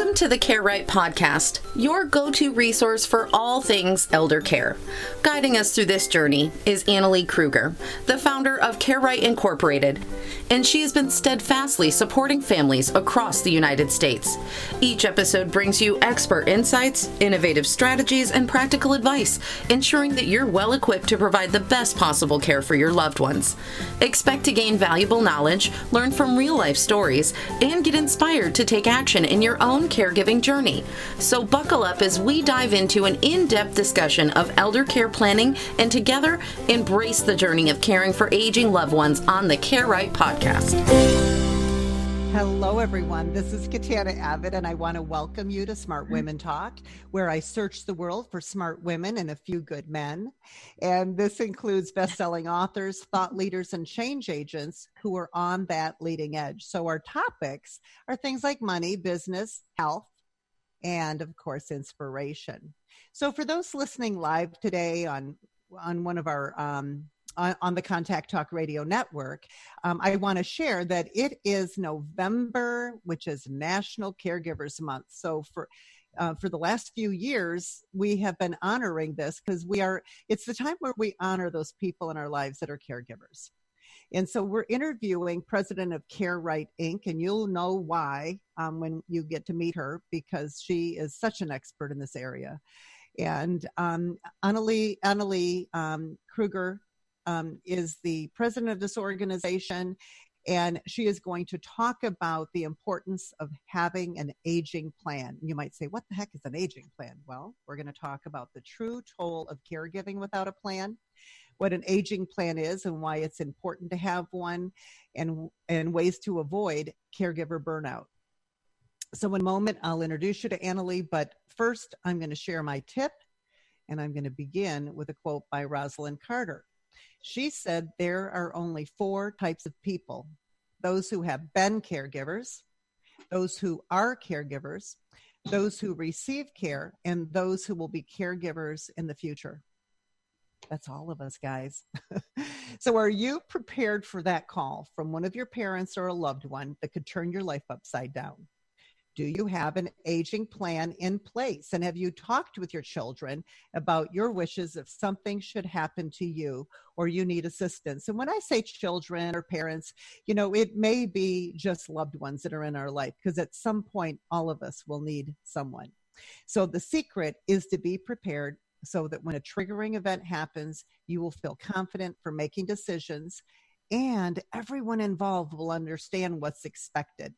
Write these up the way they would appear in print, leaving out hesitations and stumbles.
Welcome to the Care Right podcast, your go-to resource for all things elder care. Guiding us through this journey is Annalee Kruger, the founder of Care Right Incorporated, and she has been steadfastly supporting families across the United States. Each episode brings you expert insights, innovative strategies, and practical advice, ensuring that you're well equipped to provide the best possible care for your loved ones. Expect to gain valuable knowledge, learn from real-life stories, and get inspired to take action in your own caregiving journey. So buckle up as we dive into an in-depth discussion of elder care planning and together embrace the journey of caring for aging loved ones on the Care Right podcast. Hello, everyone. This is Katana Abbott, and I want to welcome you to Smart Women Talk, where I search the world for smart women and a few good men. And this includes best-selling authors, thought leaders, and change agents who are on that leading edge. So our topics are things like money, business, health, and, of course, inspiration. So for those listening live today on one of our on the Contact Talk Radio Network, I want to share that it is November, which is National Caregivers Month. So for the last few years, we have been honoring this because it's the time where we honor those people in our lives that are caregivers. And so we're interviewing President of Care Right, Inc., and you'll know why when you get to meet her, because she is such an expert in this area. And Annalee Kruger is the president of this organization, and she is going to talk about the importance of having an aging plan. You might say, what the heck is an aging plan? Well, we're going to talk about the true toll of caregiving without a plan, what an aging plan is and why it's important to have one, and ways to avoid caregiver burnout. So in a moment, I'll introduce you to Annalee, but first I'm going to share my tip, and I'm going to begin with a quote by Rosalind Carter. She said there are only 4 types of people: those who have been caregivers, those who are caregivers, those who receive care, and those who will be caregivers in the future. That's all of us, guys. So are you prepared for that call from one of your parents or a loved one that could turn your life upside down? Do you have an aging plan in place? And have you talked with your children about your wishes if something should happen to you or you need assistance? And when I say children or parents, it may be just loved ones that are in our life, because at some point, all of us will need someone. So the secret is to be prepared so that when a triggering event happens, you will feel confident for making decisions, and everyone involved will understand what's expected.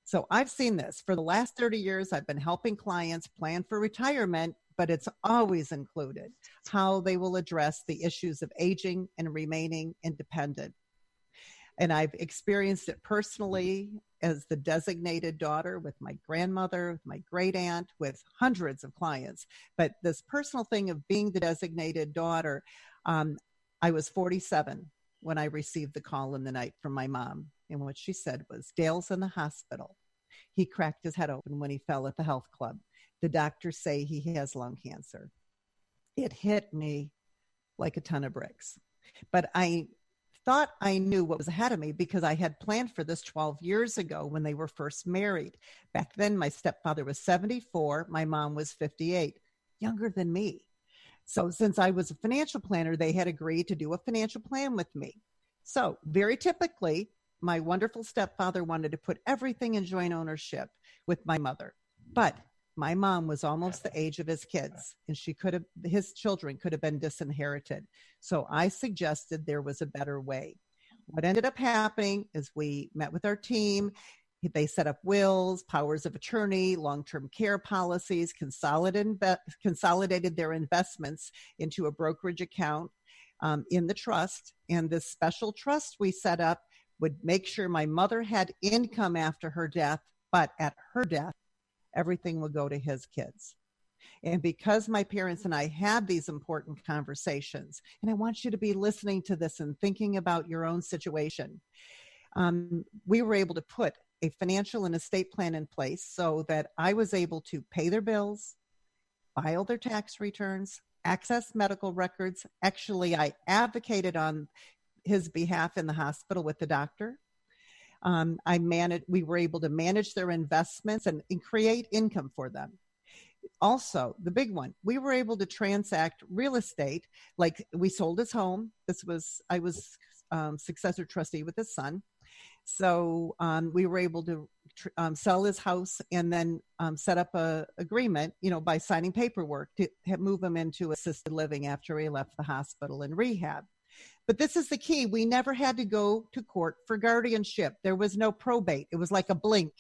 So I've seen this. For the last 30 years, I've been helping clients plan for retirement, but it's always included how they will address the issues of aging and remaining independent. And I've experienced it personally as the designated daughter with my grandmother, with my great aunt, with hundreds of clients. But this personal thing of being the designated daughter, I was 47 when I received the call in the night from my mom. And what she said was, Dale's in the hospital. He cracked his head open when he fell at the health club. The doctors say he has lung cancer. It hit me like a ton of bricks. But I thought I knew what was ahead of me because I had planned for this 12 years ago when they were first married. Back then, my stepfather was 74. My mom was 58, younger than me. So since I was a financial planner, they had agreed to do a financial plan with me. So very typically, my wonderful stepfather wanted to put everything in joint ownership with my mother. But my mom was almost the age of his kids, and his children could have been disinherited. So I suggested there was a better way. What ended up happening is we met with our team. They set up wills, powers of attorney, long-term care policies, consolidated their investments into a brokerage account in the trust. And this special trust we set up would make sure my mother had income after her death, but at her death, everything would go to his kids. And because my parents and I had these important conversations, and I want you to be listening to this and thinking about your own situation, we were able to put a financial and estate plan in place so that I was able to pay their bills, file their tax returns, access medical records. Actually, I advocated on his behalf in the hospital with the doctor. We were able to manage their investments and create income for them. Also, the big one, we were able to transact real estate. Like we sold his home. I was successor trustee with his son. So we were able to sell his house and then set up a agreement, by signing paperwork to move him into assisted living after he left the hospital and rehab. But this is the key. We never had to go to court for guardianship. There was no probate. It was like a blink,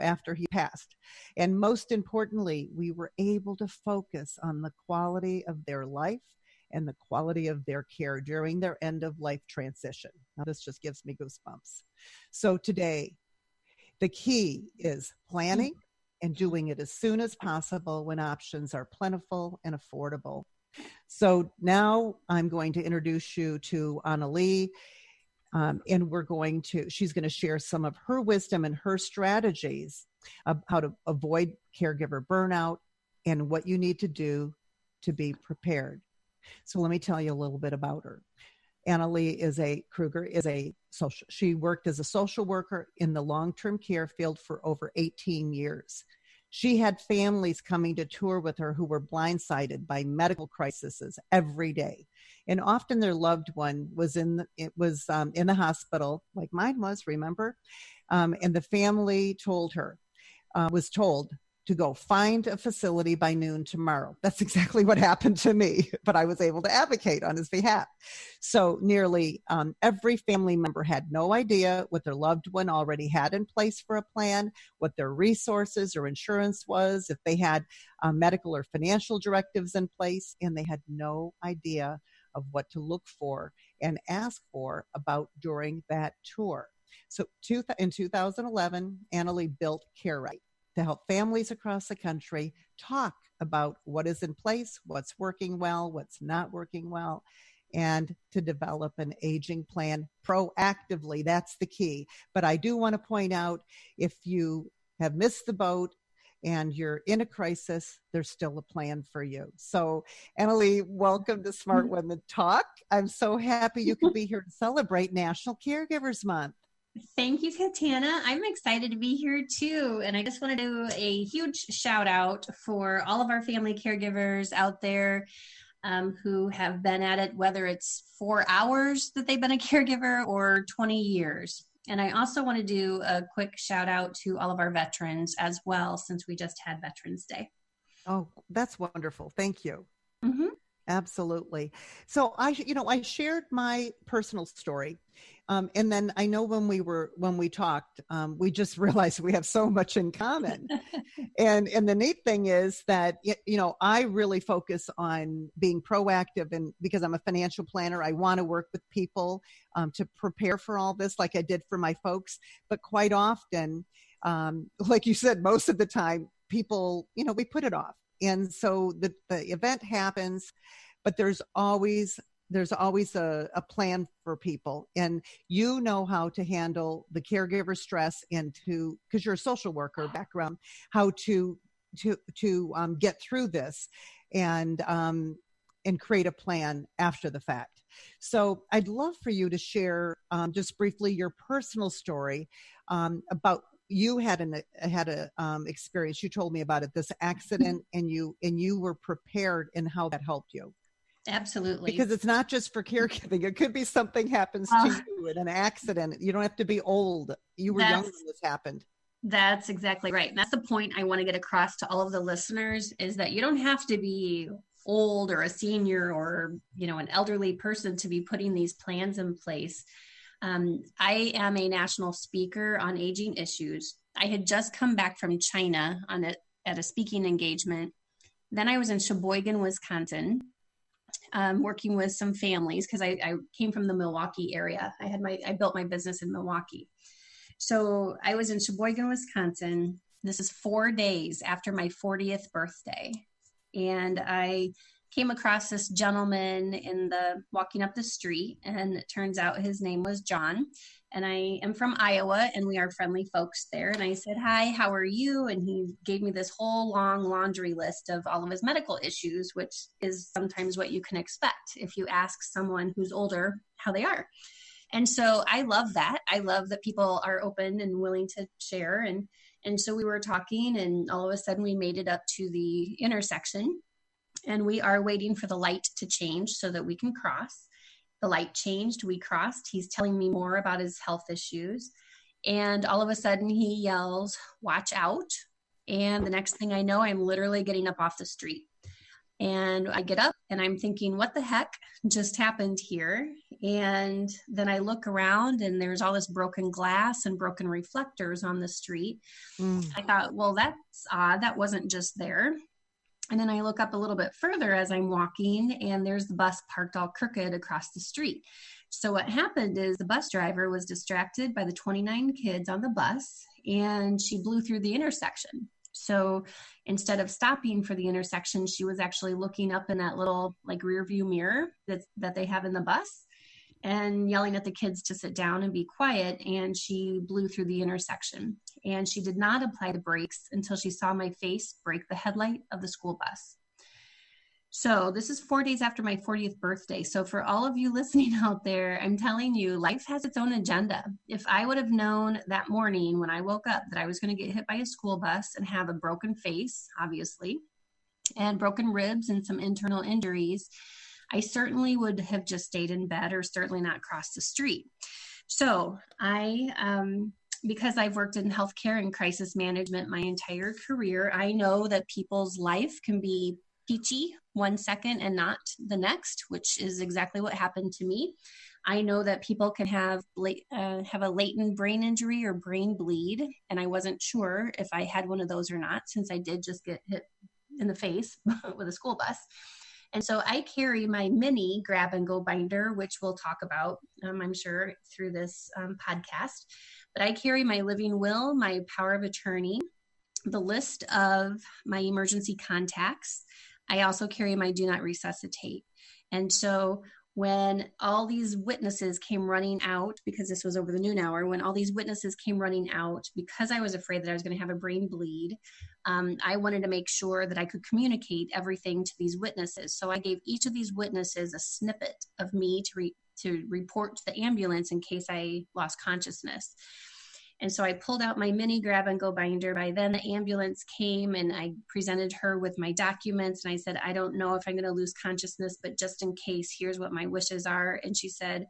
after he passed. And most importantly, we were able to focus on the quality of their life and the quality of their care during their end of life transition. Now, this just gives me goosebumps. So today, the key is planning and doing it as soon as possible when options are plentiful and affordable. So now I'm going to introduce you to Annalee, and she's going to share some of her wisdom and her strategies of how to avoid caregiver burnout and what you need to do to be prepared. So let me tell you a little bit about her. Annalee Kruger she worked as a social worker in the long-term care field for over 18 years. She had families coming to tour with her who were blindsided by medical crises every day. And often their loved one was in the hospital, like mine was, remember? And the family was told to go find a facility by noon tomorrow. That's exactly what happened to me, but I was able to advocate on his behalf. So nearly every family member had no idea what their loved one already had in place for a plan, what their resources or insurance was, if they had medical or financial directives in place, and they had no idea of what to look for and ask for about during that tour. So in 2011, Annalee built CareRight to help families across the country talk about what is in place, what's working well, what's not working well, and to develop an aging plan proactively. That's the key. But I do want to point out, if you have missed the boat and you're in a crisis, there's still a plan for you. So Annalee, welcome to Smart Women Talk. I'm so happy you could be here to celebrate National Caregivers Month. Thank you, Katana. I'm excited to be here too. And I just want to do a huge shout out for all of our family caregivers out there who have been at it, whether it's 4 hours that they've been a caregiver or 20 years. And I also want to do a quick shout out to all of our veterans as well, since we just had Veterans Day. Oh, that's wonderful. Thank you. Mm-hmm. Absolutely. So I shared my personal story. And then I know when we talked, we just realized we have so much in common. and the neat thing is that, I really focus on being proactive, and because I'm a financial planner, I want to work with people to prepare for all this, like I did for my folks. But quite often, like you said, most of the time people, we put it off. And so the event happens, but there's always a plan for people, and you know how to handle the caregiver stress, and because you're a social worker background, how to get through this and create a plan after the fact. So I'd love for you to share just briefly your personal story about. You had a experience. You told me about it, this accident, and you were prepared in how that helped you. Absolutely. Because it's not just for caregiving. It could be something happens to you in an accident. You don't have to be old. You were young when this happened. That's exactly right. And that's the point I want to get across to all of the listeners, is that you don't have to be old or a senior or, an elderly person to be putting these plans in place. I am a national speaker on aging issues. I had just come back from China at a speaking engagement. Then I was in Sheboygan, Wisconsin, working with some families because I came from the Milwaukee area. I built my business in Milwaukee. So I was in Sheboygan, Wisconsin. This is 4 days after my 40th birthday. And I came across this gentleman walking up the street, and it turns out his name was John. And I am from Iowa, and we are friendly folks there. And I said, "Hi, how are you?" And he gave me this whole long laundry list of all of his medical issues, which is sometimes what you can expect if you ask someone who's older how they are. And so I love that. I love that people are open and willing to share. And so we were talking, and all of a sudden we made it up to the intersection, and we are waiting for the light to change so that we can cross. The light changed, we crossed. He's telling me more about his health issues. And all of a sudden he yells, "Watch out." And the next thing I know, I'm literally getting up off the street. And I get up and I'm thinking, what the heck just happened here? And then I look around and there's all this broken glass and broken reflectors on the street. I thought, well, that's odd. That wasn't just there. And then I look up a little bit further as I'm walking, and there's the bus parked all crooked across the street. So what happened is the bus driver was distracted by the 29 kids on the bus, and she blew through the intersection. So instead of stopping for the intersection, she was actually looking up in that little like rear view mirror that they have in the bus and yelling at the kids to sit down and be quiet. And she blew through the intersection, and she did not apply the brakes until she saw my face break the headlight of the school bus. So this is 4 days after my 40th birthday. So for all of you listening out there, I'm telling you, life has its own agenda. If I would have known that morning when I woke up that I was going to get hit by a school bus and have a broken face, obviously, and broken ribs and some internal injuries, I certainly would have just stayed in bed or certainly not crossed the street. So because I've worked in healthcare and crisis management my entire career, I know that people's life can be peachy 1 second and not the next, which is exactly what happened to me. I know that people can have a latent brain injury or brain bleed, and I wasn't sure if I had one of those or not, since I did just get hit in the face with a school bus. And so I carry my mini grab and go binder, which we'll talk about, I'm sure, through this podcast. But I carry my living will, my power of attorney, the list of my emergency contacts. I also carry my do not resuscitate. And so when all these witnesses came running out, because this was over the noon hour, when all these witnesses came running out, because I was afraid that I was going to have a brain bleed, I wanted to make sure that I could communicate everything to these witnesses. So I gave each of these witnesses a snippet of me to report to the ambulance in case I lost consciousness. And so I pulled out my mini grab and go binder. By then the ambulance came, and I presented her with my documents. And I said, I don't know if I'm going to lose consciousness, but just in case, here's what my wishes are. And she said,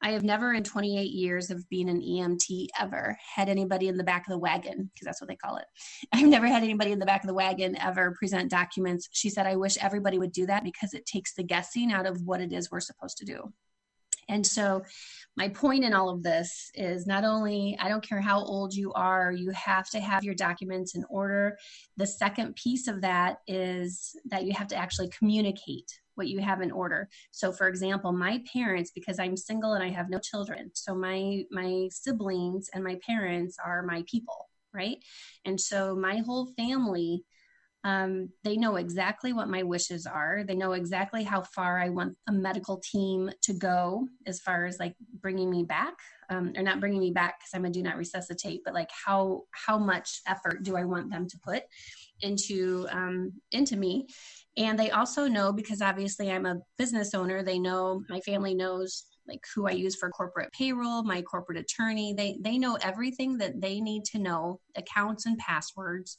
I have never in 28 years of being an EMT ever had anybody in the back of the wagon, because that's what they call it. I've never had anybody in the back of the wagon ever present documents. She said, I wish everybody would do that because it takes the guessing out of what it is we're supposed to do. And so my point in all of this is not only, I don't care how old you are, you have to have your documents in order. The second piece of that is that you have to actually communicate what you have in order. So for example, my parents, because I'm single and I have no children, so my siblings and my parents are my people, right? And so my whole family, they know exactly what my wishes are. They know exactly how far I want a medical team to go as far as like bringing me back, or not bringing me back because I'm a do not resuscitate, but like how much effort do I want them to put into me. And they also know, because obviously I'm a business owner, they know, my family knows like who I use for corporate payroll, my corporate attorney. They know everything that they need to know, accounts and passwords,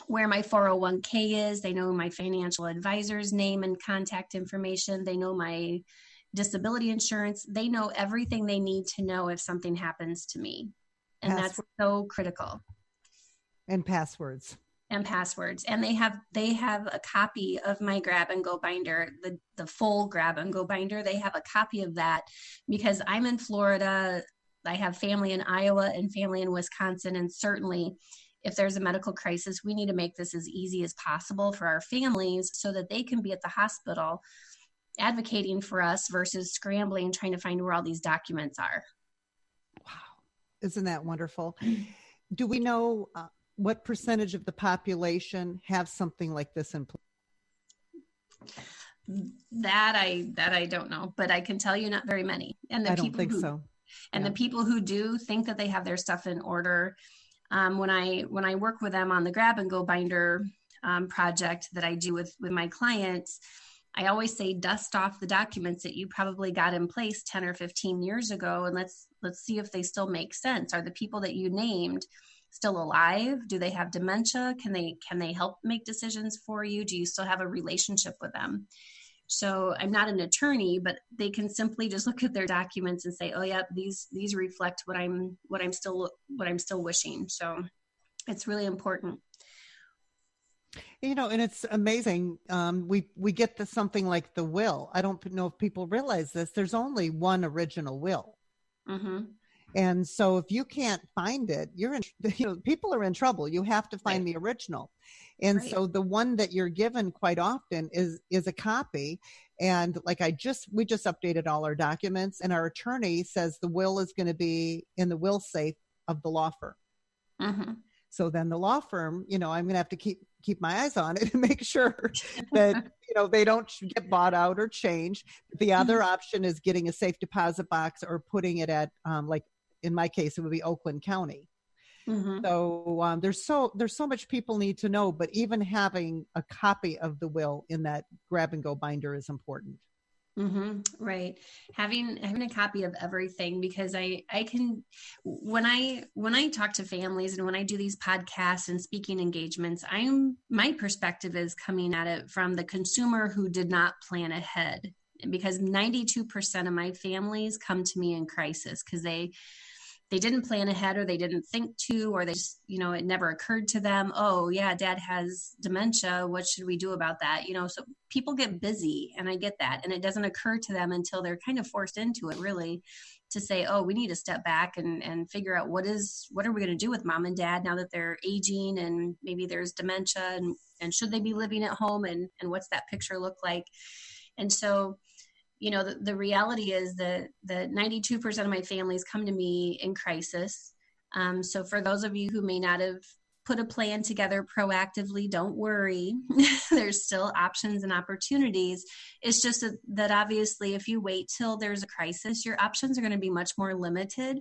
where my 401k is. They know my financial advisor's name and contact information. They know my disability insurance. They know everything they need to know if something happens to me. And that's so critical. And passwords. And passwords. And they have a copy of my grab and go binder, the full grab and go binder. They have a copy of that because I'm in Florida. I have family in Iowa and family in Wisconsin. And certainly if there's a medical crisis, we need to make this as easy as possible for our families so that they can be at the hospital advocating for us versus scrambling, trying to find where all these documents are. Wow. Isn't that wonderful? Do we know what percentage of the population have something like this in place? That I don't know, but I can tell you not very many. And I don't think so. And the people who do think that they have their stuff in order, when I work with them on the grab and go binder project that I do with my clients, I always say dust off the documents that you probably got in place 10 or 15 years ago, and let's see if they still make sense. Are the people that you named still alive? Do they have dementia? Can they help make decisions for you? Do you still have a relationship with them? So I'm not an attorney, but they can simply just look at their documents and say, oh yeah, these reflect what I'm still wishing. So it's really important. And it's amazing. We get to something like the will. I don't know if people realize this. There's only one original will. Mm-hmm. And so if you can't find it, people are in trouble. You have to find the original. And so the one that you're given quite often is a copy. And like we just updated all our documents, and our attorney says the will is going to be in the will safe of the law firm. Mm-hmm. So then the law firm, I'm going to have to keep my eyes on it and make sure that, they don't get bought out or changed. The other option is getting a safe deposit box or putting it at, like in my case, it would be Oakland County. Mm-hmm. So there's so much people need to know, but even having a copy of the will in that grab and go binder is important. Mm-hmm. Right. Having a copy of everything, because I can, when I talk to families and when I do these podcasts and speaking engagements, my perspective is coming at it from the consumer who did not plan ahead, because 92% of my families come to me in crisis because they didn't plan ahead, or they didn't think to, or they just, it never occurred to them. Oh yeah, dad has dementia. What should we do about that? So people get busy, and I get that. And it doesn't occur to them until they're kind of forced into it, really, to say, oh, we need to step back and figure out what are we going to do with mom and dad now that they're aging, and maybe there's dementia, and should they be living at home, and what's that picture look like? And so, the reality is that 92% of my families come to me in crisis. So for those of you who may not have put a plan together proactively, don't worry. There's still options and opportunities. It's just that obviously if you wait till there's a crisis, your options are going to be much more limited.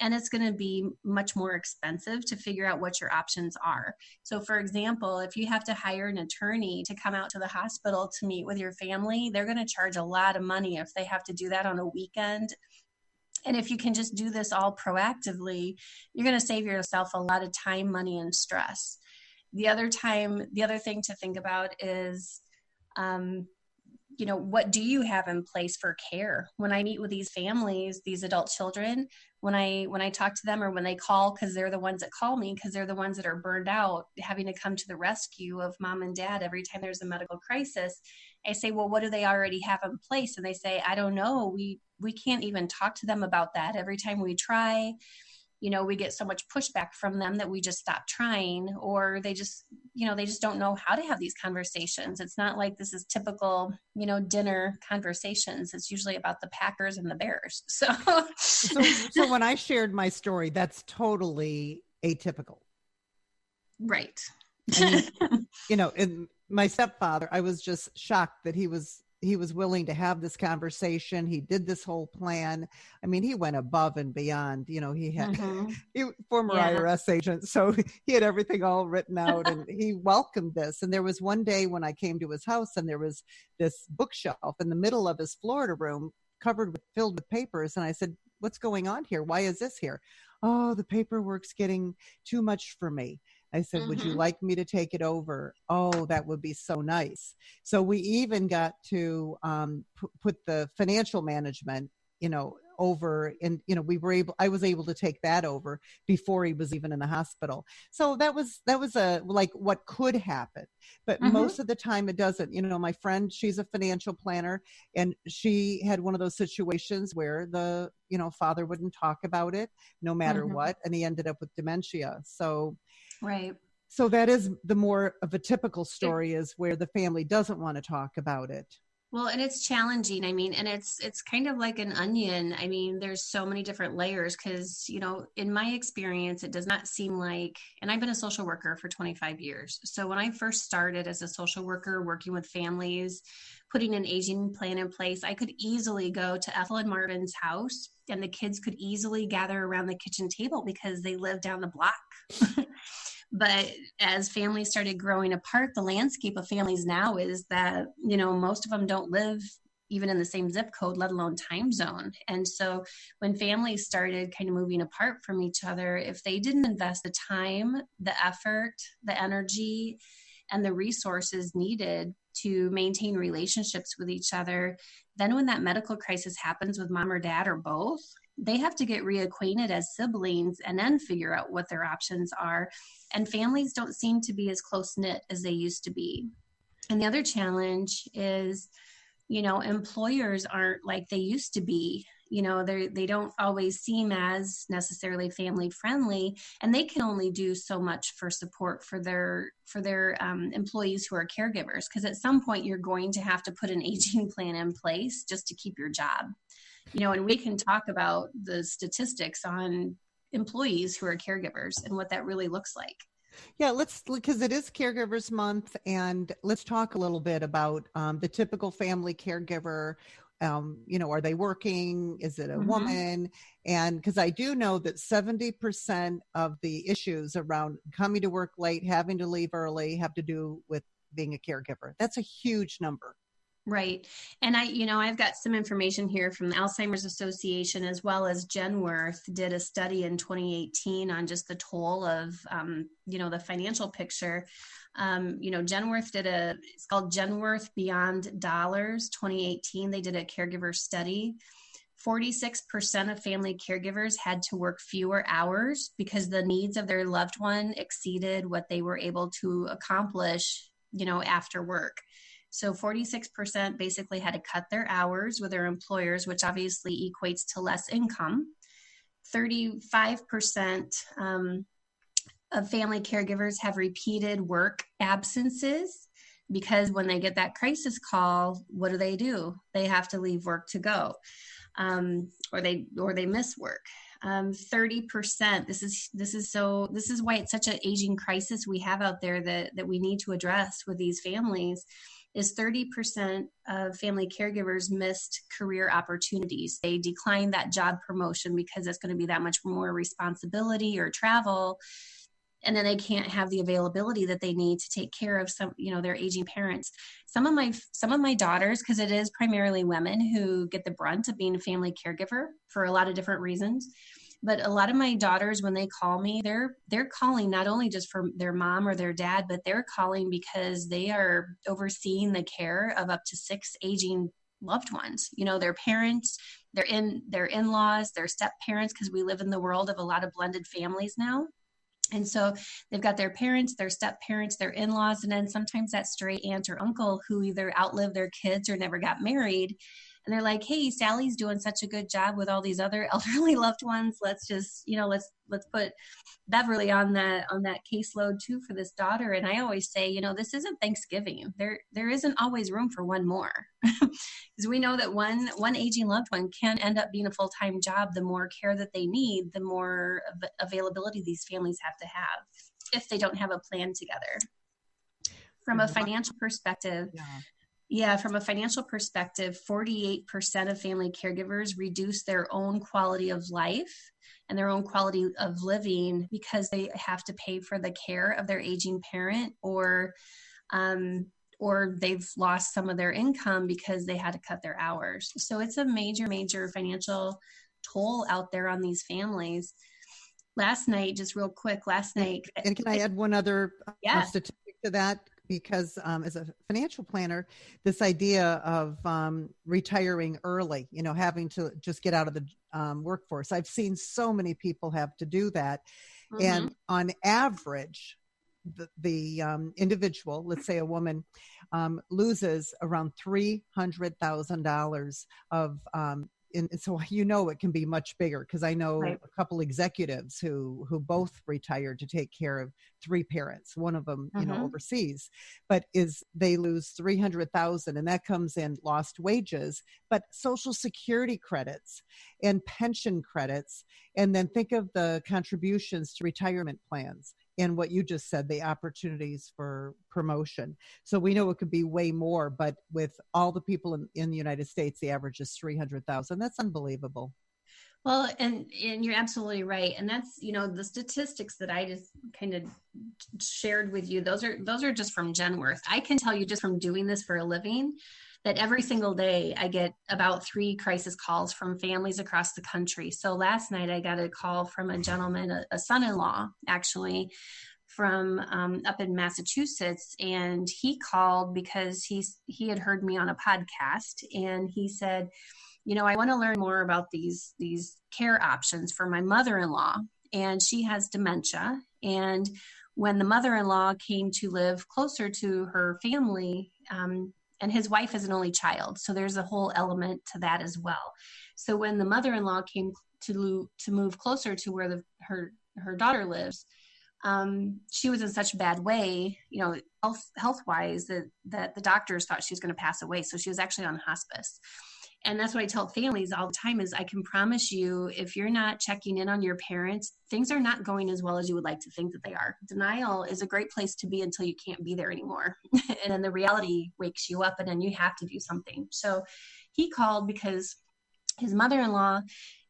And it's going to be much more expensive to figure out what your options are. So for example, if you have to hire an attorney to come out to the hospital to meet with your family, they're going to charge a lot of money if they have to do that on a weekend. And if you can just do this all proactively, you're going to save yourself a lot of time, money, and stress. The other thing to think about is, what do you have in place for care? When I meet with these families, these adult children, when I talk to them, or when they call, because they're the ones that call me, because they're the ones that are burned out, having to come to the rescue of mom and dad every time there's a medical crisis, I say, well, what do they already have in place? And they say, I don't know. We can't even talk to them about that. Every time we try, we get so much pushback from them that we just stop trying, or they just don't know how to have these conversations. It's not like this is typical, dinner conversations. It's usually about the Packers and the Bears. So when I shared my story, that's totally atypical. Right. And my stepfather, I was just shocked that he was willing to have this conversation. He did this whole plan. I mean, he went above and beyond. He had former IRS agent, so he had everything all written out, and he welcomed this. And there was one day when I came to his house, and there was this bookshelf in the middle of his Florida room filled with papers. And I said, what's going on here? Why is this here? Oh, the paperwork's getting too much for me. I said, would you like me to take it over? Oh, that would be so nice. So we even got to put the financial management, over, and, I was able to take that over before he was even in the hospital. So that was like what could happen, but most of the time it doesn't. My friend, she's a financial planner, and she had one of those situations where the, father wouldn't talk about it no matter what. And he ended up with dementia. So, right. So that is the more of a typical story, is where the family doesn't want to talk about it. Well, and it's challenging. I mean, and it's kind of like an onion. I mean, there's so many different layers because, in my experience, it does not seem like, and I've been a social worker for 25 years. So when I first started as a social worker, working with families, putting an aging plan in place, I could easily go to Ethel and Marvin's house, and the kids could easily gather around the kitchen table because they lived down the block. But as families started growing apart, the landscape of families now is that, most of them don't live even in the same zip code, let alone time zone. And so when families started kind of moving apart from each other, if they didn't invest the time, the effort, the energy, and the resources needed to maintain relationships with each other, then when that medical crisis happens with mom or dad or both, they have to get reacquainted as siblings and then figure out what their options are. And families don't seem to be as close-knit as they used to be. And the other challenge is, employers aren't like they used to be. They don't always seem as necessarily family friendly, and they can only do so much for support for their employees who are caregivers. Because at some point you're going to have to put an aging plan in place just to keep your job. And we can talk about the statistics on employees who are caregivers and what that really looks like. Yeah, because it is Caregivers Month, and let's talk a little bit about the typical family caregiver. Are they working? Is it a woman? And because I do know that 70% of the issues around coming to work late, having to leave early, have to do with being a caregiver. That's a huge number. Right. And I've got some information here from the Alzheimer's Association, as well as Genworth did a study in 2018 on just the toll of, the financial picture. Genworth it's called Genworth Beyond Dollars 2018. They did a caregiver study. 46% of family caregivers had to work fewer hours because the needs of their loved one exceeded what they were able to accomplish, after work. So 46% basically had to cut their hours with their employers, which obviously equates to less income. 35% of family caregivers have repeated work absences, because when they get that crisis call, what do? They have to leave work to go, or they miss work. 30%. This is why it's such an aging crisis we have out there that we need to address with these families. Is 30% of family caregivers missed career opportunities. They declined that job promotion because it's going to be that much more responsibility or travel. And then they can't have the availability that they need to take care of their aging parents. Some of my daughters, because it is primarily women who get the brunt of being a family caregiver for a lot of different reasons. But a lot of my daughters, when they call me, they're calling not only just for their mom or their dad, but they're calling because they are overseeing the care of up to 6 aging loved ones. Their parents, their in-laws, their step parents, because we live in the world of a lot of blended families now. And so they've got their parents, their step parents, their in-laws, and then sometimes that stray aunt or uncle who either outlived their kids or never got married. And they're like, hey, Sally's doing such a good job with all these other elderly loved ones. Let's just, let's put Beverly on that caseload too for this daughter. And I always say, this isn't Thanksgiving. There isn't always room for one more, because we know that one aging loved one can end up being a full-time job. The more care that they need, the more availability these families have to have if they don't have a plan together. From a financial perspective. Yeah, from a financial perspective, 48% of family caregivers reduce their own quality of life and their own quality of living because they have to pay for the care of their aging parent, or they've lost some of their income because they had to cut their hours. So it's a major, major financial toll out there on these families. Last night, just real quick, and can I add one other statistic to that? Because as a financial planner, this idea of retiring early, having to just get out of the workforce, I've seen so many people have to do that. Mm-hmm. And on average, the individual, let's say a woman, loses around $300,000 of and so it can be much bigger, because I know a couple executives who both retired to take care of 3 parents, one of them overseas, but they lose $300,000, and that comes in lost wages, but Social Security credits and pension credits, and then think of the contributions to retirement plans. And what you just said, the opportunities for promotion. So we know it could be way more, but with all the people in the United States, the average is 300,000. That's unbelievable. Well, and you're absolutely right. And that's, the statistics that I just kind of shared with you, those are just from Genworth. I can tell you just from doing this for a living that every single day I get about 3 crisis calls from families across the country. So last night I got a call from a gentleman, a son-in-law actually, from up in Massachusetts, and he called because he had heard me on a podcast, and he said, I want to learn more about these care options for my mother-in-law, and she has dementia. And when the mother-in-law came to live closer to her family, and his wife is an only child, so there's a whole element to that as well. So when the mother-in-law came to move closer to where her daughter lives, she was in such a bad way, health wise, that the doctors thought she was going to pass away. So she was actually on hospice. And that's what I tell families all the time is I can promise you, if you're not checking in on your parents, things are not going as well as you would like to think that they are. Denial is a great place to be until you can't be there anymore. And then the reality wakes you up and then you have to do something. So he called because his mother-in-law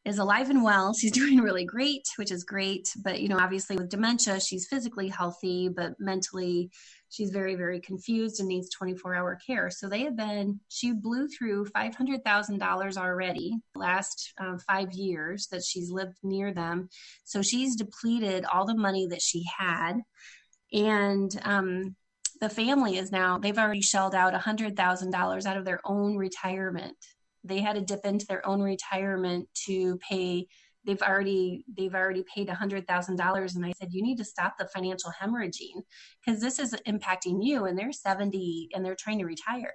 is alive and well. She's doing really great, which is great. But, obviously with dementia, she's physically healthy, but mentally she's very, very confused and needs 24-hour care. So she blew through $500,000 already last 5 years that she's lived near them. So she's depleted all the money that she had. And the family they've already shelled out $100,000 out of their own retirement. They had to dip into their own retirement to pay. They've already paid $100,000. And I said, you need to stop the financial hemorrhaging because this is impacting you. And they're 70 and they're trying to retire.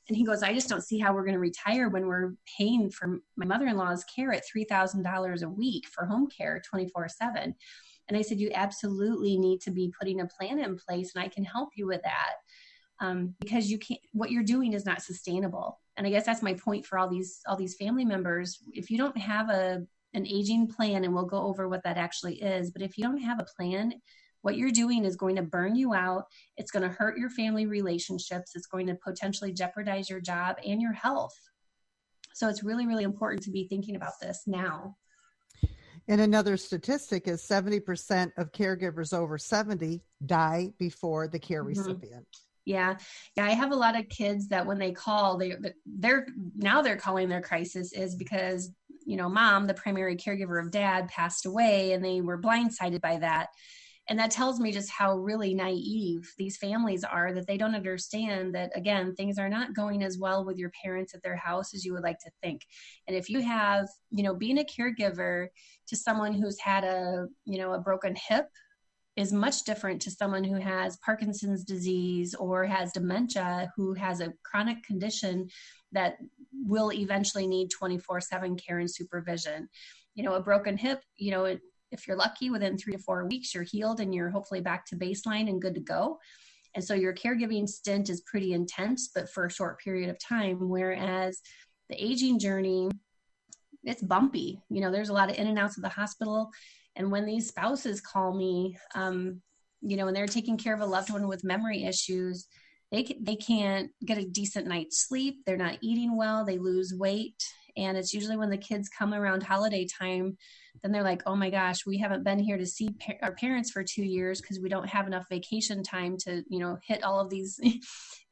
And he goes, I just don't see how we're going to retire when we're paying for my mother-in-law's care at $3,000 a week for home care 24/7. And I said, you absolutely need to be putting a plan in place and I can help you with that. Because what you're doing is not sustainable. And I guess that's my point for all these family members. If you don't have an aging plan, and we'll go over what that actually is, but if you don't have a plan, what you're doing is going to burn you out. It's going to hurt your family relationships. It's going to potentially jeopardize your job and your health. So it's really, really important to be thinking about this now. And another statistic is 70% of caregivers over 70 die before the care recipient. Yeah. I have a lot of kids that when they call, they're calling their crisis is because, mom, the primary caregiver of dad, passed away and they were blindsided by that. And that tells me just how really naive these families are, that they don't understand that, again, things are not going as well with your parents at their house as you would like to think. And if you have, being a caregiver to someone who's had a broken hip is much different to someone who has Parkinson's disease or has dementia, who has a chronic condition that will eventually need 24/7 care and supervision. A broken hip, if you're lucky, within 3 to 4 weeks, you're healed and you're hopefully back to baseline and good to go. And so your caregiving stint is pretty intense, but for a short period of time, whereas the aging journey, it's bumpy. There's a lot of in and outs of the hospital. And when these spouses call me, and they're taking care of a loved one with memory issues, they can't get a decent night's sleep. They're not eating well. They lose weight. And it's usually when the kids come around holiday time, then they're like, oh my gosh, we haven't been here to see our parents for 2 years because we don't have enough vacation time to, hit all of these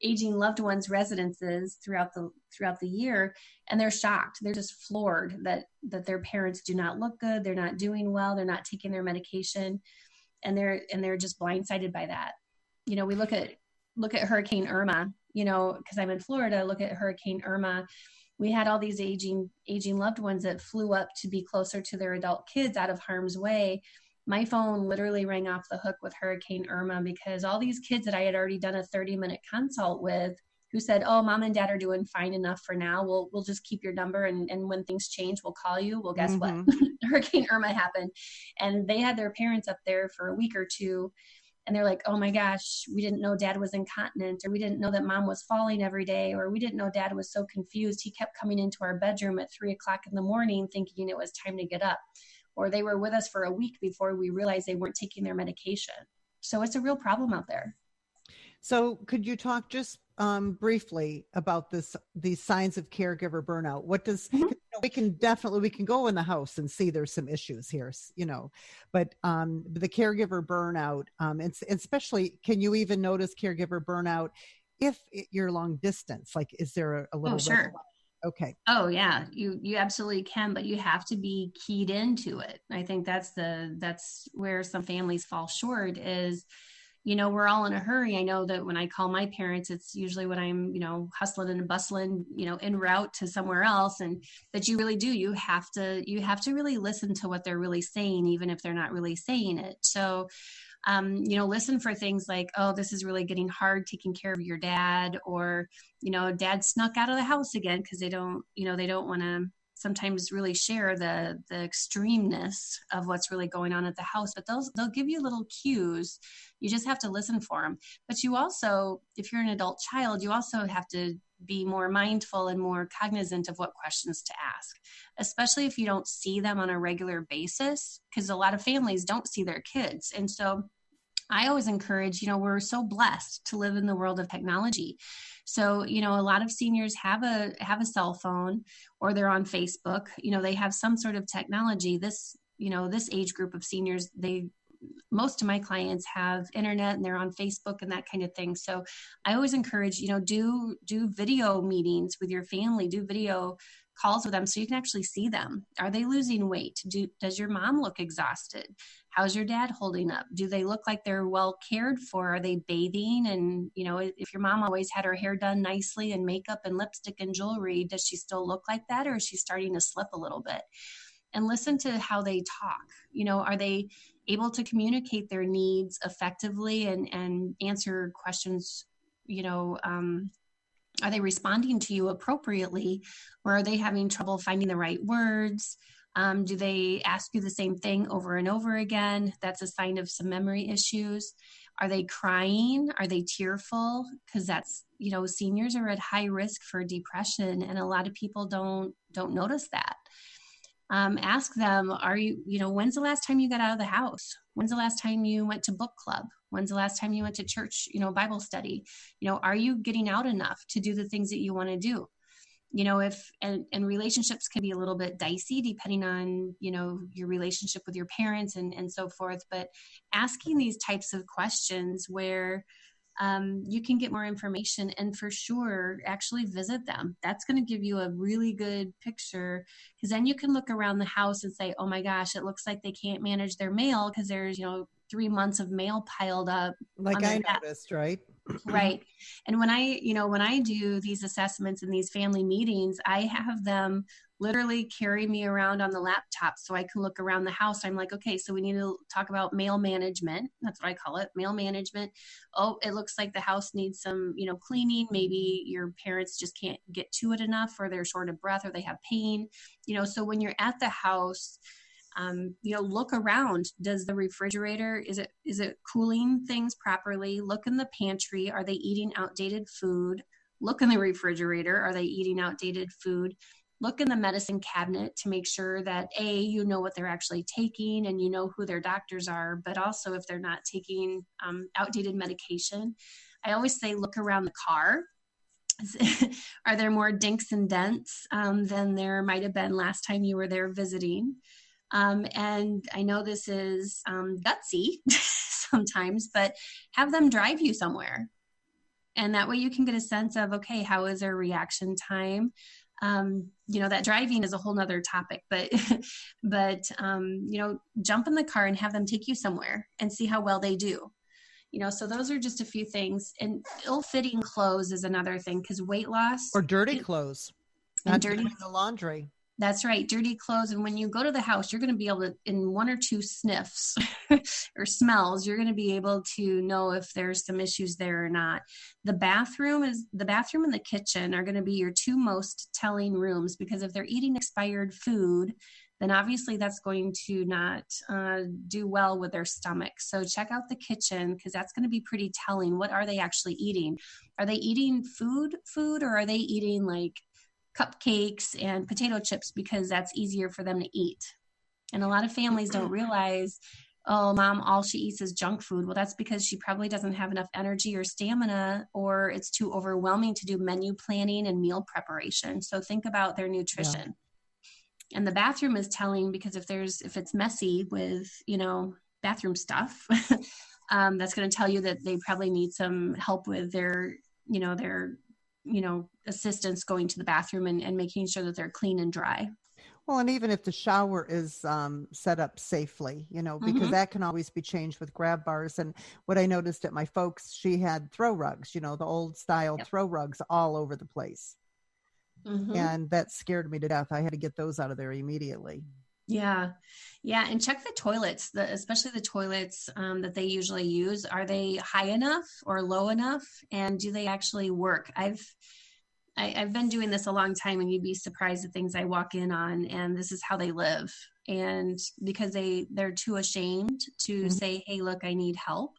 aging loved ones' residences throughout the year. And they're shocked. They're just floored that their parents do not look good. They're not doing well. They're not taking their medication. And they're just blindsided by that. We look at Hurricane Irma, because I'm in Florida, look at Hurricane Irma. We had all these aging loved ones that flew up to be closer to their adult kids out of harm's way. My phone literally rang off the hook with Hurricane Irma because all these kids that I had already done a 30-minute consult with who said, oh, mom and dad are doing fine enough for now. We'll just keep your number. And when things change, we'll call you. Well, guess what? Hurricane Irma happened. And they had their parents up there for a week or two. And they're like, oh my gosh, we didn't know dad was incontinent, or we didn't know that mom was falling every day, or we didn't know dad was so confused. He kept coming into our bedroom at 3:00 in the morning thinking it was time to get up. Or they were with us for a week before we realized they weren't taking their medication. So it's a real problem out there. So could you talk just briefly about these signs of caregiver burnout? What does, Mhm. we can go in the house and see there's some issues here, but the caregiver burnout, and especially, can you even notice caregiver burnout if you're long distance? Like, is there a little Oh, red sure. flag? Okay. Oh yeah, you absolutely can, but you have to be keyed into it. I think that's where some families fall short is, we're all in a hurry. I know that when I call my parents, it's usually when I'm, hustling and bustling, en route to somewhere else. And that you really do, you have to really listen to what they're really saying, even if they're not really saying it. So listen for things like, oh, this is really getting hard taking care of your dad, or, dad snuck out of the house again, because they don't want to sometimes really share the extremeness of what's really going on at the house, but they'll give you little cues. You just have to listen for them. But you also, if you're an adult child, you also have to be more mindful and more cognizant of what questions to ask, especially if you don't see them on a regular basis, because a lot of families don't see their kids. And so I always encourage, we're so blessed to live in the world of technology. So, a lot of seniors have a cell phone, or they're on Facebook, they have some sort of technology. This age group of seniors, most of my clients have internet and they're on Facebook and that kind of thing. So I always encourage, do video meetings with your family, do video calls with them so you can actually see them. Are they losing weight? Does your mom look exhausted? How's your dad holding up? Do they look like they're well cared for? Are they bathing? And, if your mom always had her hair done nicely and makeup and lipstick and jewelry, does she still look like that, or is she starting to slip a little bit? And listen to how they talk. Are they able to communicate their needs effectively and answer questions? Are they responding to you appropriately, or are they having trouble finding the right words? Do they ask you the same thing over and over again? That's a sign of some memory issues. Are they crying? Are they tearful? Because that's, seniors are at high risk for depression, and a lot of people don't notice that. Ask them, when's the last time you got out of the house? When's the last time you went to book club? When's the last time you went to church, Bible study? Are you getting out enough to do the things that you want to do? And relationships can be a little bit dicey depending on, your relationship with your parents and so forth. But asking these types of questions where you can get more information, and for sure, actually visit them. That's going to give you a really good picture, because then you can look around the house and say, oh my gosh, it looks like they can't manage their mail because there's, 3 months of mail piled up. Like I noticed, right? Right. And when I do these assessments and these family meetings, I have them literally carry me around on the laptop so I can look around the house. I'm like, okay, so we need to talk about mail management. That's what I call it, mail management. Oh, it looks like the house needs some, cleaning. Maybe your parents just can't get to it enough, or they're short of breath, or they have pain. So when you're at the house, look around. Does the refrigerator, is it cooling things properly? Look in the pantry. Are they eating outdated food? Look in the refrigerator. Are they eating outdated food? Look in the medicine cabinet to make sure that what they're actually taking, and who their doctors are, but also if they're not taking outdated medication. I always say, look around the car. Are there more dinks and dents than there might have been last time you were there visiting? And I know this is gutsy sometimes, but have them drive you somewhere. And that way you can get a sense of, okay, how is their reaction time? That driving is a whole nother topic, but jump in the car and have them take you somewhere and see how well they do. So those are just a few things. And ill-fitting clothes is another thing, because weight loss. Or dirty clothes. Not dirty the laundry. That's right. Dirty clothes. And when you go to the house, you're going to be able to, in 1 or 2 sniffs or smells, you're going to be able to know if there's some issues there or not. The bathroom and the kitchen are going to be your 2 most telling rooms, because if they're eating expired food, then obviously that's going to not do well with their stomach. So check out the kitchen, because that's going to be pretty telling. What are they actually eating? Are they eating food, or are they eating like cupcakes and potato chips because that's easier for them to eat? And a lot of families don't realize oh, mom, all she eats is junk food. Well, that's because she probably doesn't have enough energy or stamina, or it's too overwhelming to do menu planning and meal preparation. So think about their nutrition. Yeah. And the bathroom is telling, because if it's messy with, bathroom stuff, that's going to tell you that they probably need some help with their assistance going to the bathroom and making sure that they're clean and dry. Well, and even if the shower is set up safely, because that can always be changed with grab bars. And what I noticed at my folks, she had throw rugs, the old style throw rugs all over the place. And that scared me to death. I had to get those out of there immediately. Yeah. Yeah. And check the toilets, especially the toilets that they usually use. Are they high enough or low enough? And do they actually work? I've been doing this a long time, and you'd be surprised at things I walk in on, and this is how they live. And because they're too ashamed to say, hey, look, I need help.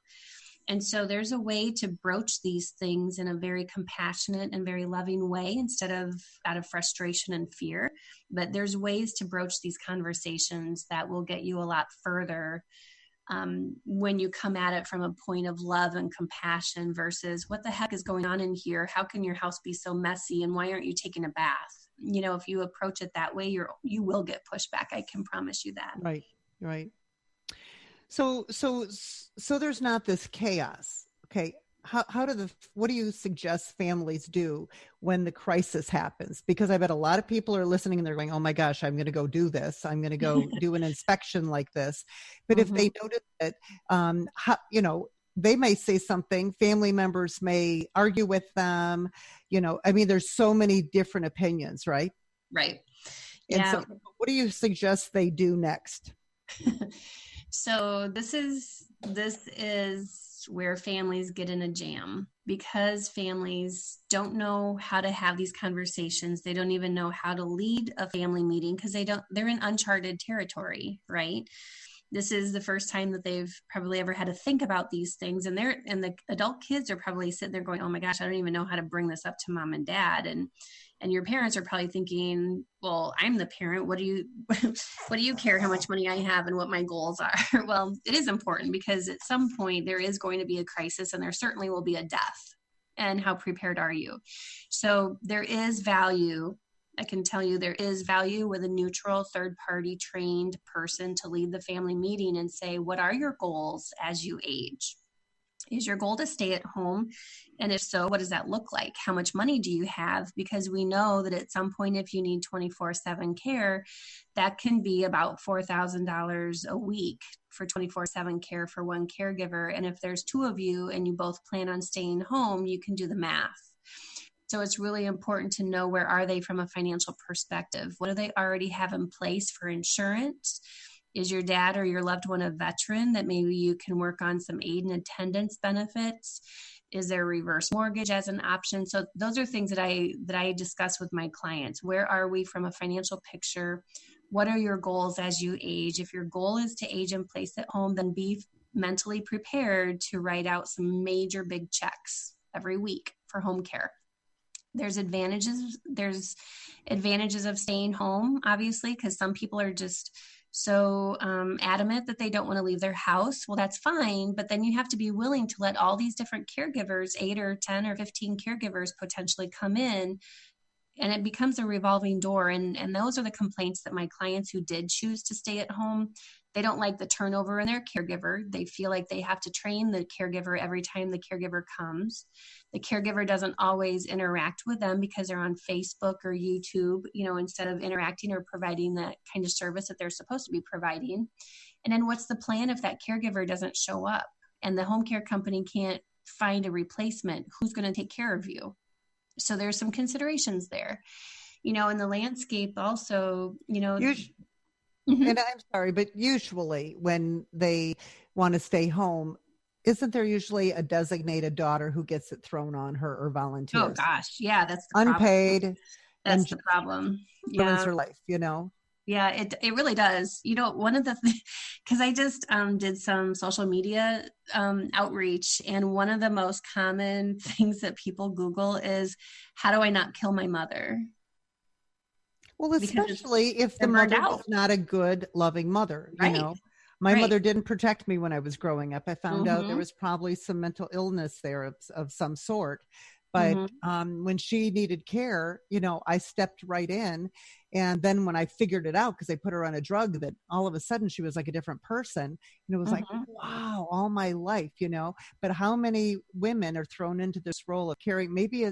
And so there's a way to broach these things in a very compassionate and very loving way, instead of out of frustration and fear. But there's ways to broach these conversations that will get you a lot further when you come at it from a point of love and compassion versus what the heck is going on in here? How can your house be so messy? And why aren't you taking a bath? If you approach it that way, you will get pushback. I can promise you that. Right. So there's not this chaos. Okay. What do you suggest families do when the crisis happens? Because I bet a lot of people are listening and they're going, oh my gosh, I'm going to go do this. I'm going to go do an inspection like this. But if they notice that, they may say something, family members may argue with them, there's so many different opinions, right? Right. And so what do you suggest they do next? So this is where families get in a jam, because families don't know how to have these conversations. They don't even know how to lead a family meeting, because they're in uncharted territory, right? This is the first time that they've probably ever had to think about these things. And the adult kids are probably sitting there going, oh my gosh, I don't even know how to bring this up to mom and dad. And your parents are probably thinking, well, I'm the parent. What do you care how much money I have and what my goals are? Well, it is important, because at some point there is going to be a crisis, and there certainly will be a death. And how prepared are you? So there is value. I can tell you there is value with a neutral, third-party trained person to lead the family meeting and say, what are your goals as you age? Is your goal to stay at home? And if so, what does that look like? How much money do you have? Because we know that at some point, if you need 24/7 care, that can be about $4,000 a week for 24/7 care for one caregiver. And if there's two of you and you both plan on staying home, you can do the math. So it's really important to know, where are they from a financial perspective? What do they already have in place for insurance? Is your dad or your loved one a veteran that maybe you can work on some aid and attendance benefits? Is there reverse mortgage as an option? So those are things that I discuss with my clients. Where are we from a financial picture? What are your goals as you age? If your goal is to age in place at home, then be mentally prepared to write out some major big checks every week for home care. There's advantages of staying home, obviously, because some people are just so adamant that they don't want to leave their house. Well, that's fine. But then you have to be willing to let all these different caregivers, 8 or 10 or 15 caregivers potentially come in, and it becomes a revolving door. And those are the complaints that my clients who did choose to stay at home, they don't like the turnover in their caregiver. They feel like they have to train the caregiver every time the caregiver comes. The caregiver doesn't always interact with them because they're on Facebook or YouTube, instead of interacting or providing that kind of service that they're supposed to be providing. And then what's the plan if that caregiver doesn't show up and the home care company can't find a replacement? Who's going to take care of you? So there's some considerations there, in the landscape also, And I'm sorry, but usually when they want to stay home, isn't there usually a designated daughter who gets it thrown on her or volunteers? Oh gosh. Yeah. That's the unpaid. Problem. That's the problem. Yeah. Her life, Yeah, it really does. One of the, because I just did some social media outreach, and one of the most common things that people Google is, how do I not kill my mother? Well, especially if the mother is not a good, loving mother, right. My mother didn't protect me when I was growing up. I found out there Mhm. was probably some mental illness there of some sort. But when she needed care, you know, I stepped right in. And then when I figured it out, because they put her on a drug, that all of a sudden she was like a different person. And it was like, Mhm. wow, all my life, you know. But how many women are thrown into this role of caring? Maybe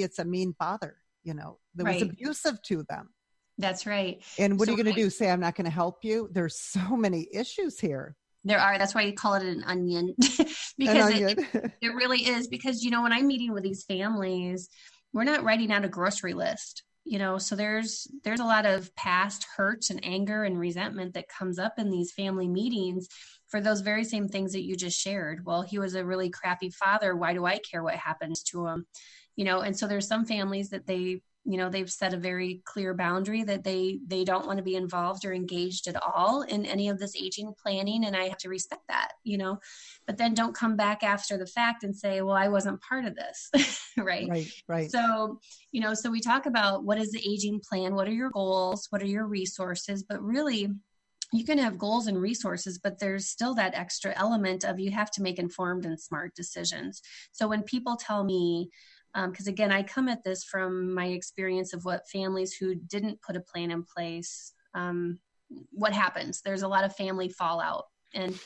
it's a mean father, you know, that was Right. abusive to them. That's right. And what are So you going to do? Say, I'm not going to help you? There's so many issues here. that's why you call it an onion An because onion. it really is. Because, you know, when I'm meeting with these families, we're not writing out a grocery list, you know, so there's a lot of past hurts and anger and resentment that comes up in these family meetings for those very same things that you just shared. Well, he was a really crappy father. Why do I care what happens to him? You know, and so there's some families that they've set a very clear boundary that they don't want to be involved or engaged at all in any of this aging planning, and I have to respect that, you know. But then don't come back after the fact and say, well, I wasn't part of this. Right. Right. So, you know, so we talk about what is the aging plan, what are your goals, what are your resources, but really you can have goals and resources, but there's still that extra element of you have to make informed and smart decisions. So when people tell me, because again, I come at this from my experience of what families who didn't put a plan in place, what happens. There's a lot of family fallout, and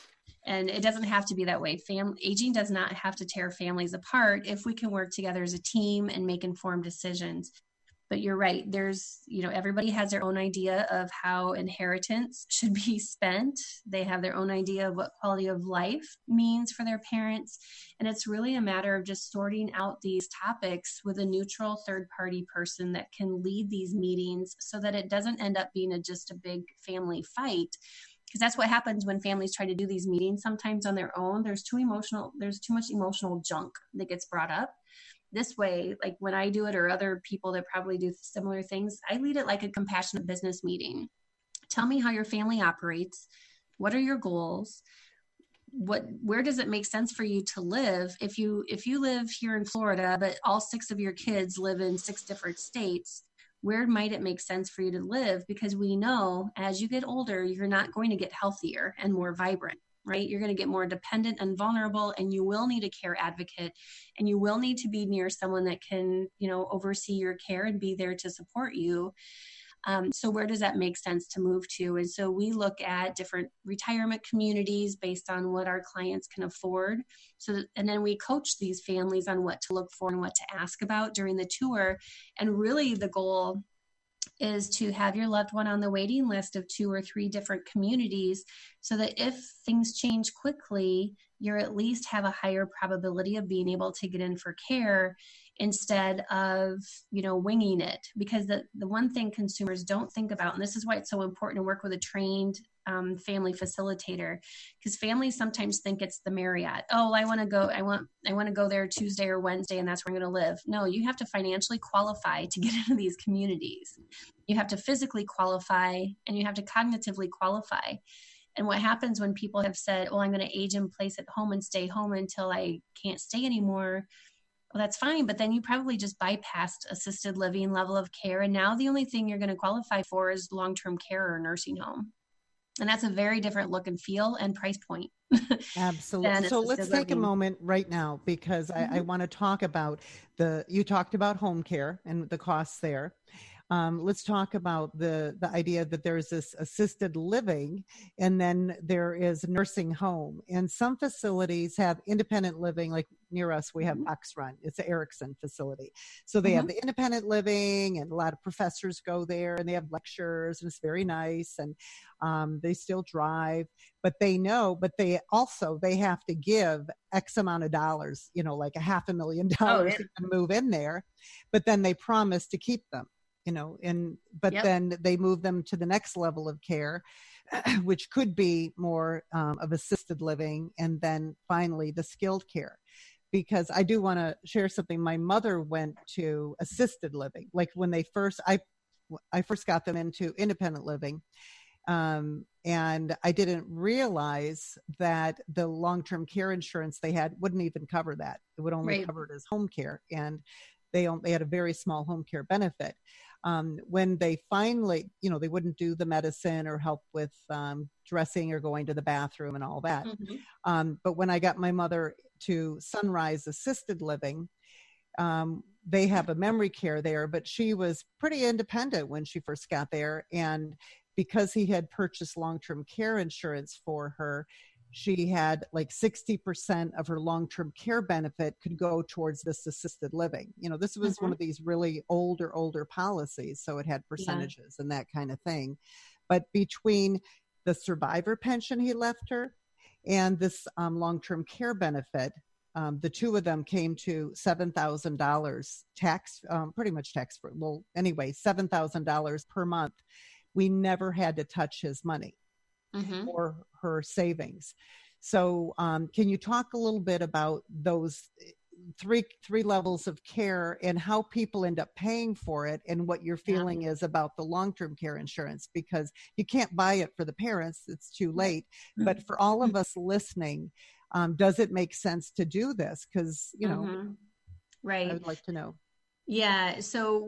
it doesn't have to be that way. Aging does not have to tear families apart if we can work together as a team and make informed decisions. But you're right. There's, you know, everybody has their own idea of how inheritance should be spent. They have their own idea of what quality of life means for their parents. And it's really a matter of just sorting out these topics with a neutral third party person that can lead these meetings so that it doesn't end up being just a big family fight. Because that's what happens when families try to do these meetings sometimes on their own. There's too much emotional junk that gets brought up. This way, like when I do it or other people that probably do similar things, I lead it like a compassionate business meeting. Tell me how your family operates. What are your goals? Where does it make sense for you to live? If you live here in Florida, but all 6 of your kids live in 6 different states, where might it make sense for you to live? Because we know as you get older, you're not going to get healthier and more vibrant. Right? You're going to get more dependent and vulnerable, and you will need a care advocate, and you will need to be near someone that can, you know, oversee your care and be there to support you. So where does that make sense to move to? And so we look at different retirement communities based on what our clients can afford. And then we coach these families on what to look for and what to ask about during the tour. And really the goal is to have your loved one on the waiting list of 2 or 3 different communities so that if things change quickly, you're at least have a higher probability of being able to get in for care instead of, you know, winging it. Because the one thing consumers don't think about, and this is why it's so important to work with a trained family facilitator, because families sometimes think it's the Marriott. Oh, I want to go there Tuesday or Wednesday, and that's where I'm going to live. No, you have to financially qualify to get into these communities. You have to physically qualify, and you have to cognitively qualify. And what happens when people have said, well, I'm going to age in place at home and stay home until I can't stay anymore. Well, that's fine. But then you probably just bypassed assisted living level of care. And now the only thing you're going to qualify for is long-term care or nursing home. And that's a very different look and feel and price point. Absolutely. So let's take a moment right now, because I want to talk about you talked about home care and the costs there. Let's talk about the idea that there's this assisted living and then there is nursing home. And some facilities have independent living, like near us, we have Run. It's an Erickson facility. So they have the independent living, and a lot of professors go there and they have lectures, and it's very nice. And they still drive, but they have to give X amount of dollars, you know, like $500,000 to move in there, but then they promise to keep them. You know, then they move them to the next level of care, which could be more of assisted living, and then finally the skilled care. Because I do want to share something. My mother went to assisted living, like when I first got them into independent living, and I didn't realize that the long-term care insurance they had wouldn't even cover that. It would only cover it as home care, and they had a very small home care benefit. When they finally, they wouldn't do the medicine or help with dressing or going to the bathroom and all that. But when I got my mother to Sunrise Assisted Living, they have a memory care there, but she was pretty independent when she first got there. And because he had purchased long-term care insurance for her, she had like 60% of her long-term care benefit could go towards this assisted living. This was one of these really older policies. So it had percentages and that kind of thing. But between the survivor pension he left her and this long-term care benefit, the two of them came to $7,000 tax, pretty much tax free. Well, anyway, $7,000 per month. We never had to touch his money or her savings. So can you talk a little bit about those three levels of care and how people end up paying for it and what your feeling is about the long-term care insurance? Because you can't buy it for the parents. It's too late. But for all of us listening, does it make sense to do this? Because, right. I would like to know. Yeah. So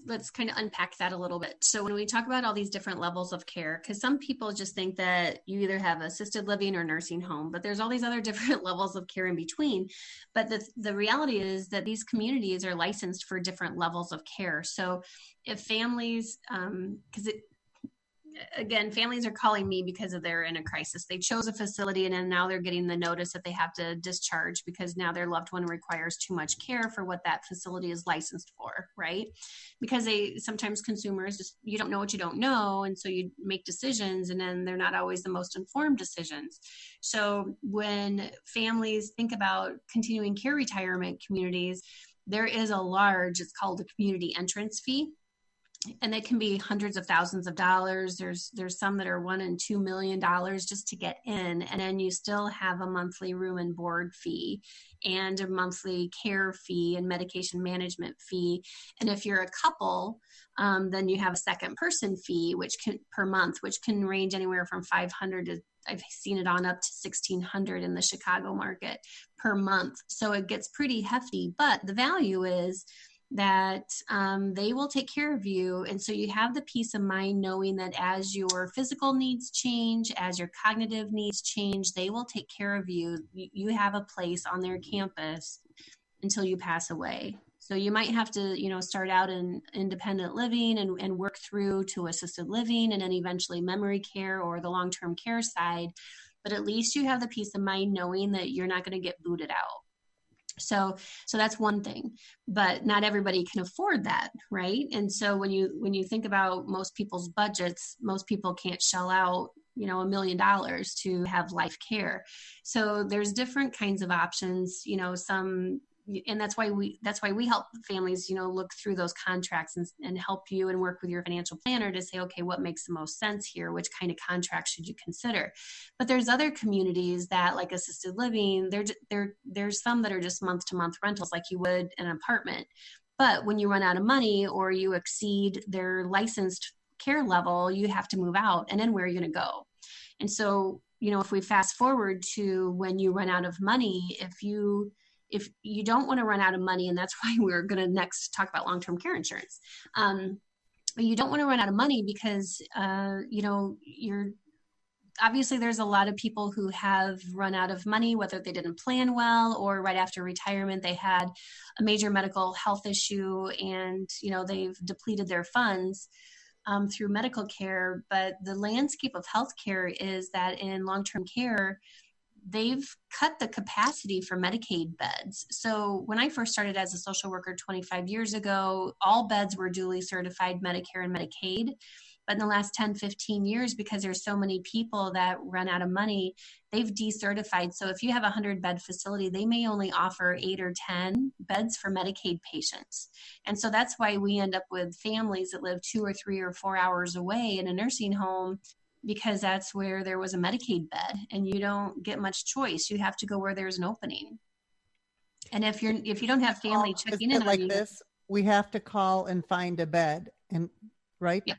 let's kind of unpack that a little bit. So when we talk about all these different levels of care, because some people just think that you either have assisted living or nursing home, but there's all these other different levels of care in between. But the reality is that these communities are licensed for different levels of care. So if families, again, families are calling me because they're in a crisis. They chose a facility and then now they're getting the notice that they have to discharge because now their loved one requires too much care for what that facility is licensed for, right? Because sometimes consumers just, you don't know what you don't know. And so you make decisions and then they're not always the most informed decisions. So when families think about continuing care retirement communities, there is it's called a community entrance fee. And it can be hundreds of thousands of dollars. There's some that are $1 and $2 million just to get in. And then you still have a monthly room and board fee and a monthly care fee and medication management fee. And if you're a couple, then you have a second person fee, per month, which can range anywhere from $500 to, I've seen it on up to $1,600 in the Chicago market per month. So it gets pretty hefty, but the value is that they will take care of you. And so you have the peace of mind knowing that as your physical needs change, as your cognitive needs change, they will take care of you. You have a place on their campus until you pass away. So you might have to, start out in independent living and work through to assisted living and then eventually memory care or the long-term care side. But at least you have the peace of mind knowing that you're not going to get booted out. So that's one thing, but not everybody can afford that, right? And so when you think about most people's budgets, most people can't shell out, $1 million to have life care. So there's different kinds of options, and that's why we help families, look through those contracts and help you and work with your financial planner to say, okay, what makes the most sense here? Which kind of contract should you consider? But there's other communities that, like assisted living, there's some that are just month to month rentals like you would in an apartment. But when you run out of money or you exceed their licensed care level, you have to move out. And then where are you going to go? And so, if we fast forward to when you run out of money, if you don't want to run out of money, and that's why we're going to next talk about long-term care insurance. You don't want to run out of money because, obviously there's a lot of people who have run out of money, whether they didn't plan well or right after retirement, they had a major medical health issue and, they've depleted their funds through medical care. But the landscape of healthcare is that in long-term care, they've cut the capacity for Medicaid beds. So when I first started as a social worker 25 years ago, all beds were duly certified Medicare and Medicaid. But in the last 10, 15 years, because there's so many people that run out of money, they've decertified. So if you have a 100-bed facility, they may only offer 8 or 10 beds for Medicaid patients. And so that's why we end up with families that live 2 or 3 or 4 hours away in a nursing home, because that's where there was a Medicaid bed and you don't get much choice. You have to go where there's an opening. And if you don't have family checking in like on you, this, we have to call and find a bed, and right? Yep.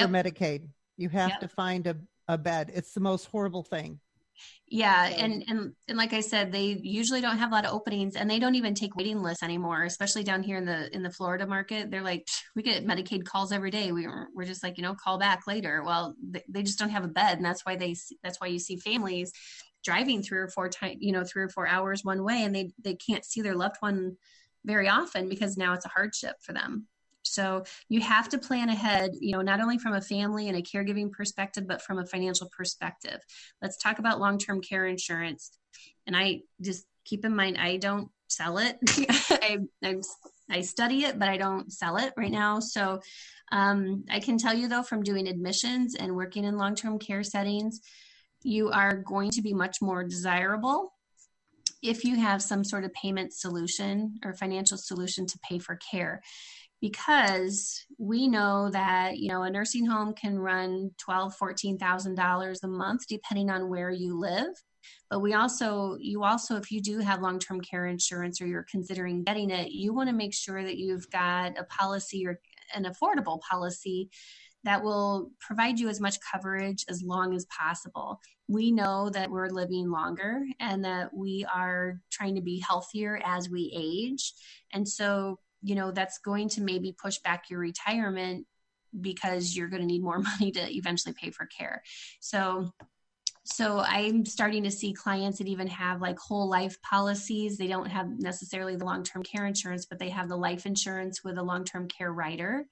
For Medicaid, you have to find a bed. It's the most horrible thing. Yeah, So, and like I said, they usually don't have a lot of openings, and they don't even take waiting lists anymore, especially down here in the Florida market. They're like, we get Medicaid calls every day. We're just like, call back later. Well, they just don't have a bed, and that's why you see families driving 3 or 4 hours one way, and they can't see their loved one very often because now it's a hardship for them. So you have to plan ahead, not only from a family and a caregiving perspective, but from a financial perspective. Let's talk about long-term care insurance. And I just keep in mind, I don't sell it. I study it, but I don't sell it right now. So I can tell you though, from doing admissions and working in long-term care settings, you are going to be much more desirable if you have some sort of payment solution or financial solution to pay for care. Because we know that, a nursing home can run $12,000, $14,000 a month, depending on where you live. But you also, if you do have long-term care insurance or you're considering getting it, you want to make sure that you've got a policy or an affordable policy that will provide you as much coverage as long as possible. We know that we're living longer and that we are trying to be healthier as we age. And so, that's going to maybe push back your retirement because you're going to need more money to eventually pay for care. So I'm starting to see clients that even have like whole life policies. They don't have necessarily the long-term care insurance, but they have the life insurance with a long-term care rider.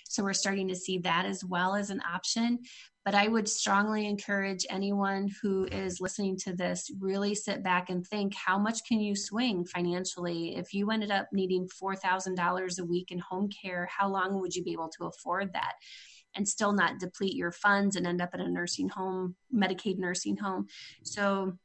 So we're starting to see that as well as an option. But I would strongly encourage anyone who is listening to this, really sit back and think, how much can you swing financially? If you ended up needing $4,000 a week in home care, how long would you be able to afford that and still not deplete your funds and end up in a nursing home, Medicaid nursing home? So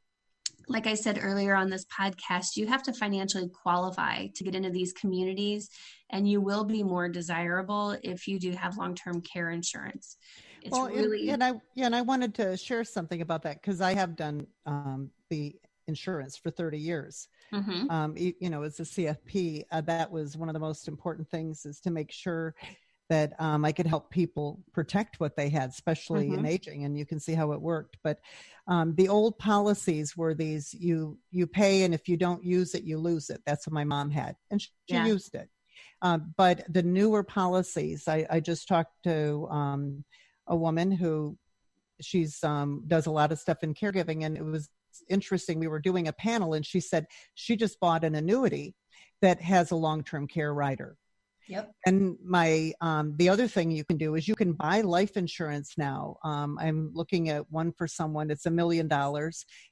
like I said earlier on this podcast, you have to financially qualify to get into these communities, and you will be more desirable if you do have long-term care insurance. It's and I wanted to share something about that because I have done the insurance for 30 years. Mm-hmm. As a CFP, that was one of the most important things, is to make sure that I could help people protect what they had, especially in aging, and you can see how it worked. But the old policies were these: you pay, and if you don't use it, you lose it. That's what my mom had, and she used it. But the newer policies, I just talked to a woman who she's does a lot of stuff in caregiving, and it was interesting. We were doing a panel, and she said she just bought an annuity that has a long-term care rider. Yep. And the other thing you can do is you can buy life insurance now. I'm looking at one for someone. It's $1 million.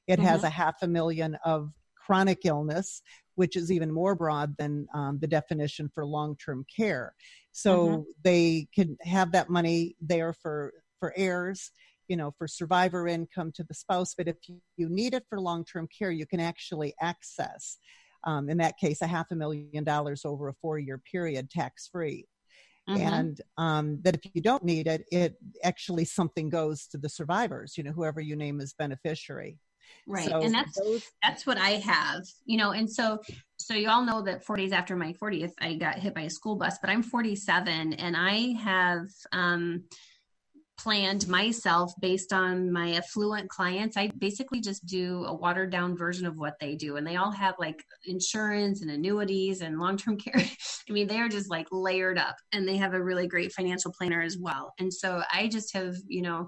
It has $500,000 of chronic illness, which is even more broad than the definition for long-term care. So they can have that money there for heirs, for survivor income to the spouse. But if you need it for long-term care, you can actually access, in that case, $500,000 over a 4-year period, tax-free. And that if you don't need it, it actually something goes to the survivors, whoever you name as beneficiary. Right. So and that's what I have, and so you all know that 4 days after my 40th, I got hit by a school bus, but I'm 47 and I have planned myself based on my affluent clients. I basically just do a watered down version of what they do. And they all have like insurance and annuities and long-term care. I mean, they are just like layered up, and they have a really great financial planner as well. And so I just have, basically.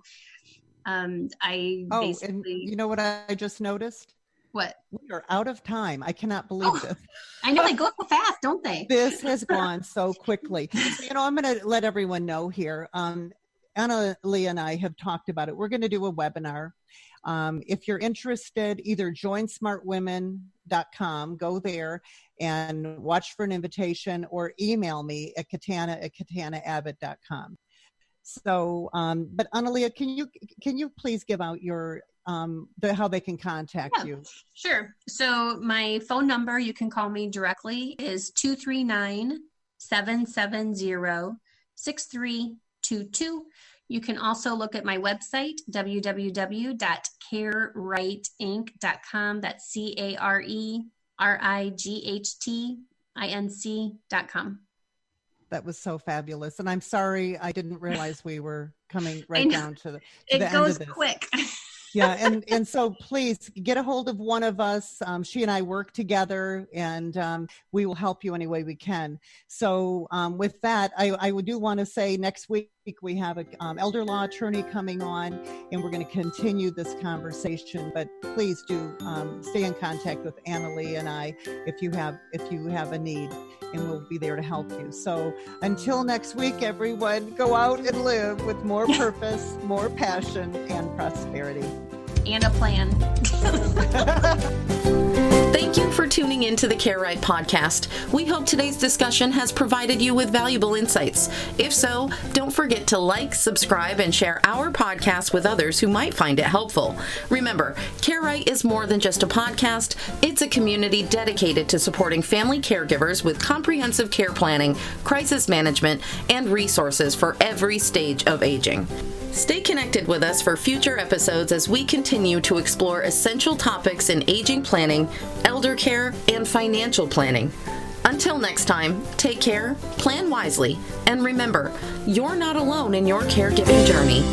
And you know what I just noticed? What? We are out of time. I cannot believe this. I know, they go so fast, don't they? This has gone so quickly. I'm going to let everyone know here. Annalee and I have talked about it. We're going to do a webinar. If you're interested, either join smartwomen.com, go there and watch for an invitation, or email me at katana@katanaabbott.com. So, but Annalee, can you please give out your how they can contact you? Sure. So my phone number, you can call me directly, is 239-770-6322. You can also look at my website, www.carerightinc.com. That's CARERIGHTINC.com. That was so fabulous. And I'm sorry, I didn't realize we were coming right down to the end of this. It goes quick. Yeah. And so please get a hold of one of us. She and I work together, and we will help you any way we can. So with that, I do want to say next week we have an elder law attorney coming on, and we're going to continue this conversation. But please do stay in contact with Annalee and I if you have a need, and we'll be there to help you. So until next week, everyone, go out and live with more purpose, more passion, and prosperity. And a plan. Thank you for tuning in to the Care Right podcast. We hope today's discussion has provided you with valuable insights. If so, don't forget to like, subscribe, and share our podcast with others who might find it helpful. Remember, Care Right is more than just a podcast. It's a community dedicated to supporting family caregivers with comprehensive care planning, crisis management, and resources for every stage of aging. Stay connected with us for future episodes as we continue to explore essential topics in aging planning, elder care, and financial planning. Until next time, take care, plan wisely, and remember, you're not alone in your caregiving journey.